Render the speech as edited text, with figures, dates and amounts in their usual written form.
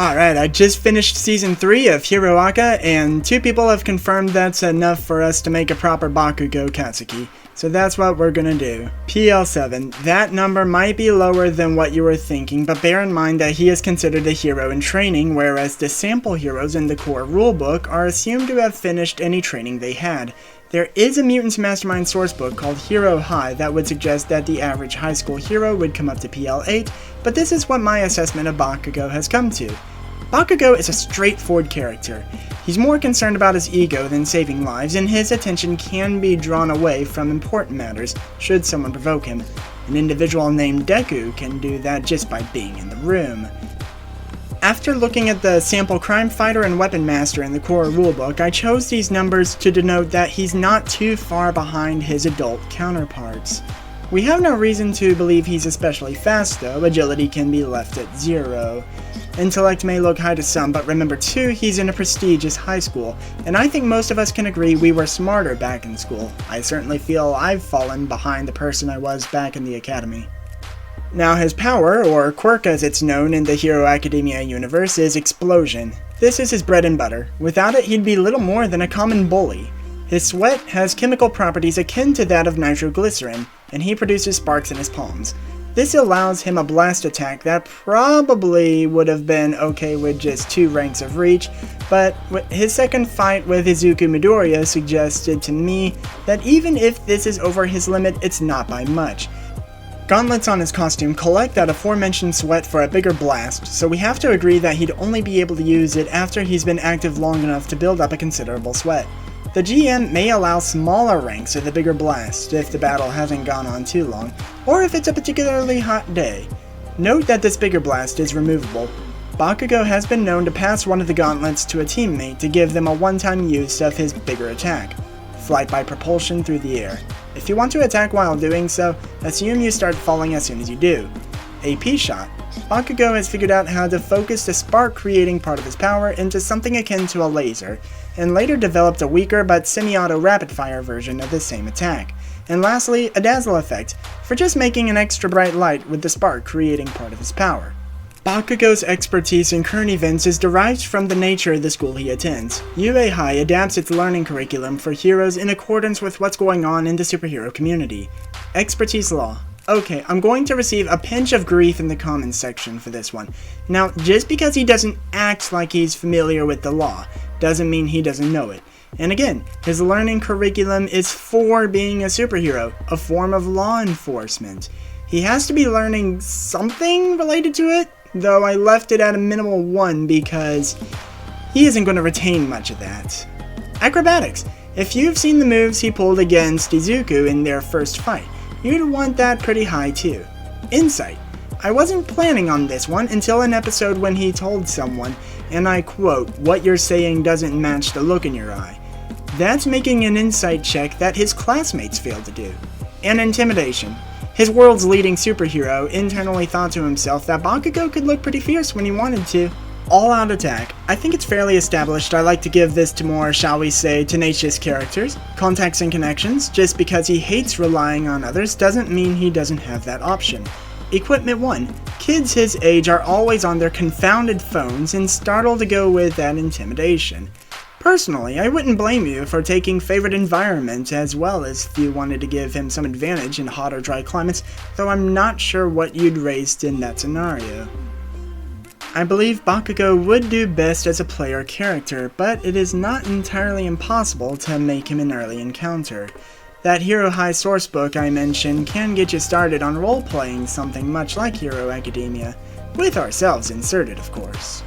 Alright, I just finished Season 3 of Hero Aka, and 2 people have confirmed that's enough for us to make a proper Bakugo Katsuki. So that's what we're gonna do. PL7, that number might be lower than what you were thinking, but bear in mind that he is considered a hero in training, whereas the sample heroes in the core rulebook are assumed to have finished any training they had. There is a Mutants and Masterminds sourcebook called Hero High that would suggest that the average high school hero would come up to PL8, but this is what my assessment of Bakugo has come to. Bakugo is a straightforward character. He's more concerned about his ego than saving lives, and his attention can be drawn away from important matters should someone provoke him. An individual named Deku can do that just by being in the room. After looking at the sample crime fighter and weapon master in the core rulebook, I chose these numbers to denote that he's not too far behind his adult counterparts. We have no reason to believe he's especially fast though, agility can be left at 0. Intellect may look high to some, but remember too, he's in a prestigious high school, and I think most of us can agree we were smarter back in school. I certainly feel I've fallen behind the person I was back in the academy. Now his power, or quirk as it's known in the Hero Academia universe, is Explosion. This is his bread and butter. Without it, he'd be little more than a common bully. His sweat has chemical properties akin to that of nitroglycerin, and he produces sparks in his palms. This allows him a blast attack that probably would have been okay with just 2 ranks of reach, but his second fight with Izuku Midoriya suggested to me that even if this is over his limit, it's not by much. Gauntlets on his costume collect that aforementioned sweat for a bigger blast, so we have to agree that he'd only be able to use it after he's been active long enough to build up a considerable sweat. The GM may allow smaller ranks of the bigger blast if the battle hasn't gone on too long, or if it's a particularly hot day. Note that this bigger blast is removable. Bakugo has been known to pass one of the gauntlets to a teammate to give them a one-time use of his bigger attack, flight by propulsion through the air. If you want to attack while doing so, assume you start falling as soon as you do. AP shot. Bakugo has figured out how to focus the spark creating part of his power into something akin to a laser, and later developed a weaker but semi-auto rapid-fire version of the same attack. And lastly, a Dazzle effect, for just making an extra bright light with the spark creating part of his power. Bakugo's expertise in current events is derived from the nature of the school he attends. UA High adapts its learning curriculum for heroes in accordance with what's going on in the superhero community. Expertise law. Okay, I'm going to receive a pinch of grief in the comments section for this one. Now, just because he doesn't act like he's familiar with the law, doesn't mean he doesn't know it. And again, his learning curriculum is for being a superhero, a form of law enforcement. He has to be learning something related to it, though I left it at a minimal 1 because he isn't going to retain much of that. Acrobatics. If you've seen the moves he pulled against Izuku in their first fight, you'd want that pretty high too. Insight. I wasn't planning on this one until an episode when he told someone, and I quote, "What you're saying doesn't match the look in your eye." That's making an insight check that his classmates failed to do. And Intimidation. His world's leading superhero internally thought to himself that Bakugo could look pretty fierce when he wanted to. All-out attack. I think it's fairly established I like to give this to more, shall we say, tenacious characters. Contacts and connections. Just because he hates relying on others doesn't mean he doesn't have that option. Equipment 1. Kids his age are always on their confounded phones and startled to go with that Intimidation. Personally, I wouldn't blame you for taking favorite environment as well as if you wanted to give him some advantage in hot or dry climates, though I'm not sure what you'd raised in that scenario. I believe Bakugo would do best as a player character, but it is not entirely impossible to make him an early encounter. That Hero High sourcebook I mentioned can get you started on role-playing something much like Hero Academia, with ourselves inserted of course.